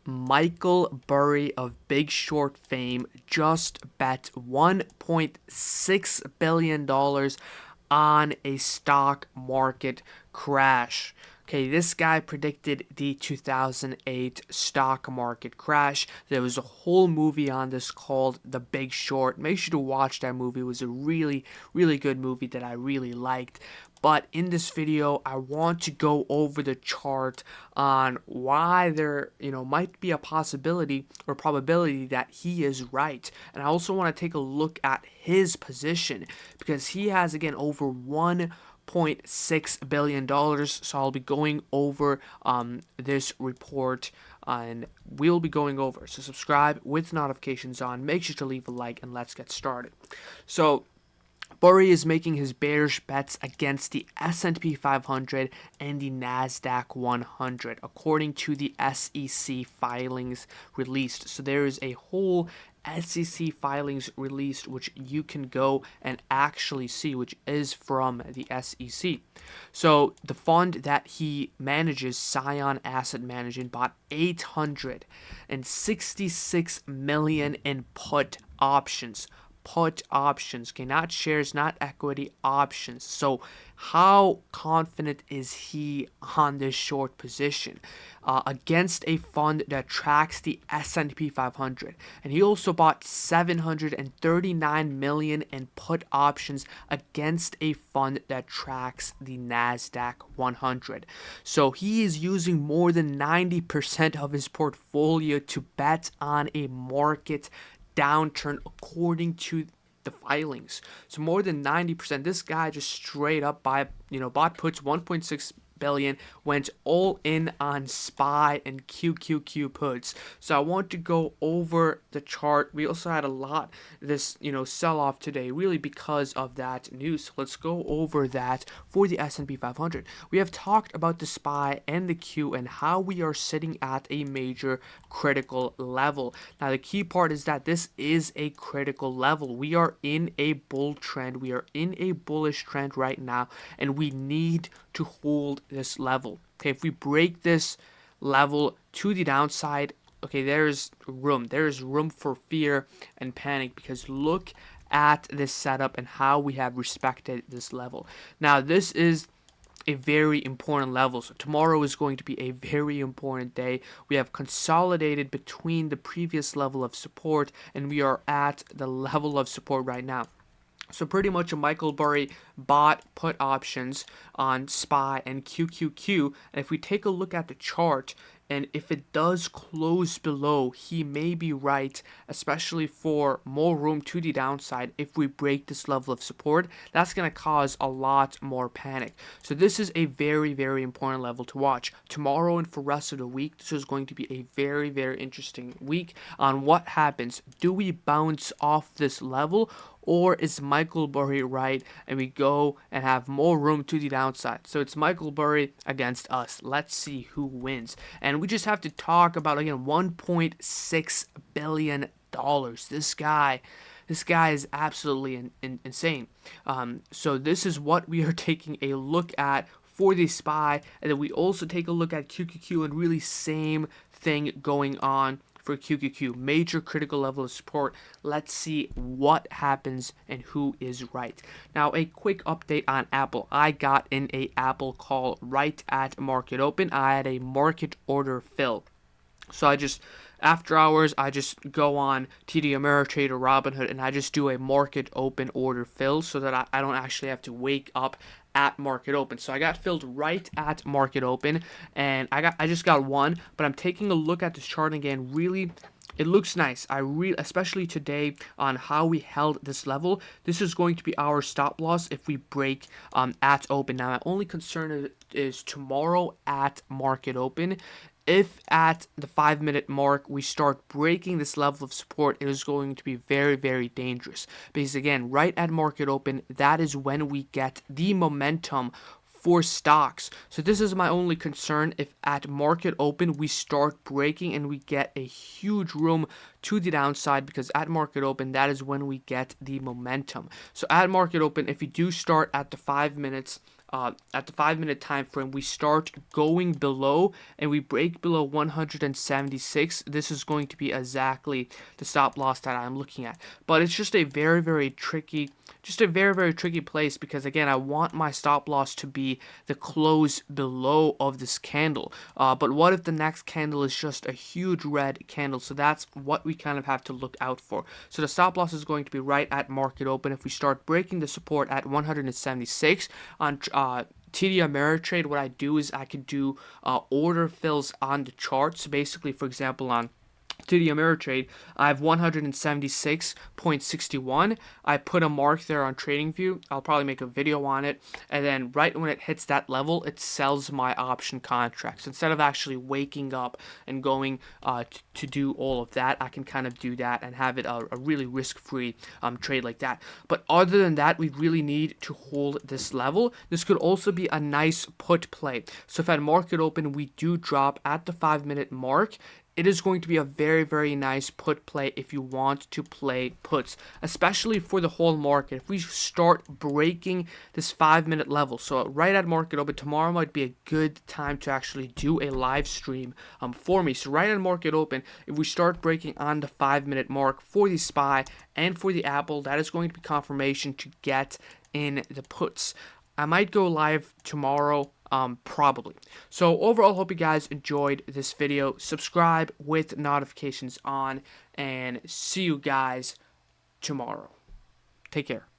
Michael Burry of Big Short fame just bet $1.6 billion on a stock market crash. Okay, this guy predicted the 2008 stock market crash. There was a whole movie on this called The Big Short. Make sure to watch that movie. It was a really, really good movie that I really liked. But in this video, I want to go over the chart on why there, might be a possibility or probability that he is right. And I also want to take a look at his position because he has, again, over $1.6 billion. So I'll be going over this report and we'll be going over. So subscribe with notifications on. Make sure to leave a like and let's get started. So Burry is making his bearish bets against the S&P 500 and the NASDAQ 100, according to the SEC filings released. So there is a whole SEC filings released which you can go and actually see, which is from the SEC. So the fund that he manages, Scion Asset Management, bought 866 million in put options. Okay, not shares, not equity, options. So how confident is he on this short position against a fund that tracks the S&P 500? And he also bought 739 million in put options against a fund that tracks the NASDAQ 100. So he is using more than 90% of his portfolio to bet on a market downturn according to the filings. So more than 90%. This guy just straight up bought puts 1.6 billion, went all in on SPY and QQQ puts. So I want to go over the chart. We also had a lot this sell off today, really because of that news. So let's go over that for the S&P 500. We have talked about the SPY and the Q and how we are sitting at a major critical level. Now the key part is that this is a critical level. We are in a bull trend. We are in a bullish trend right now, and we need to hold this level. Okay, if we break this level to the downside, okay, there's room for fear and panic, because look at this setup and how we have respected this level. Now this is a very important level. So tomorrow is going to be a very important day. We have consolidated between the previous level of support and we are at the level of support right now. So pretty much a Michael Burry bought put options on SPY and QQQ. And if we take a look at the chart, and if it does close below, he may be right, especially for more room to the downside. If we break this level of support, that's going to cause a lot more panic. So this is a very, very important level to watch. Tomorrow and for the rest of the week, this is going to be a very, very interesting week on what happens. Do we bounce off this level? Or is Michael Burry right and we go and have more room to the downside? So it's Michael Burry against us. Let's see who wins. And we just have to talk about, again, $1.6 billion. This guy is absolutely insane. So this is what we are taking a look at for the SPY. And then we also take a look at QQQ, and really same thing going on for QQQ, major critical level of support. Let's see what happens and who is right. Now, a quick update on Apple. I got in a Apple call right at market open. I had a market order fill. So after hours, I just go on TD Ameritrade or Robinhood and I just do a market open order fill so that I don't actually have to wake up at market open. So I got filled right at market open, and I just got one, but I'm taking a look at this chart again. Really, it looks nice. Especially today on how we held this level. This is going to be our stop loss if we break at open. Now, my only concern is tomorrow at market open. If at the 5-minute mark we start breaking this level of support, it is going to be very, very dangerous. Because again, right at market open, that is when we get the momentum for stocks. So this is my only concern. If at market open we start breaking and we get a huge room to the downside, because at market open, that is when we get the momentum. So at market open, if you do start at the 5 minutes, at the 5-minute time frame, we start going below and we break below 176, this is going to be exactly the stop loss that I'm looking at. But it's just a very, very tricky place, because again, I want my stop loss to be the close below of this candle. But what if the next candle is just a huge red candle? So that's what we kind of have to look out for. So the stop loss is going to be right at market open. If we start breaking the support at 176 on TD Ameritrade, what I do is I could do order fills on the chart. So basically, for example, on TD Ameritrade, I have 176.61. I put a mark there on TradingView. I'll probably make a video on it. And then right when it hits that level, it sells my option contracts. Instead of actually waking up and going to do all of that, I can kind of do that and have it a really risk-free trade like that. But other than that, we really need to hold this level. This could also be a nice put play. So if at market open we do drop at the 5-minute mark, it is going to be a very, very nice put play if you want to play puts, especially for the whole market. If we start breaking this 5-minute level, so right at market open, tomorrow might be a good time to actually do a live stream for me. So right at market open, if we start breaking on the 5-minute mark for the SPY and for the Apple, that is going to be confirmation to get in the puts. I might go live tomorrow, probably. So overall, hope you guys enjoyed this video. Subscribe with notifications on, and see you guys tomorrow. Take care.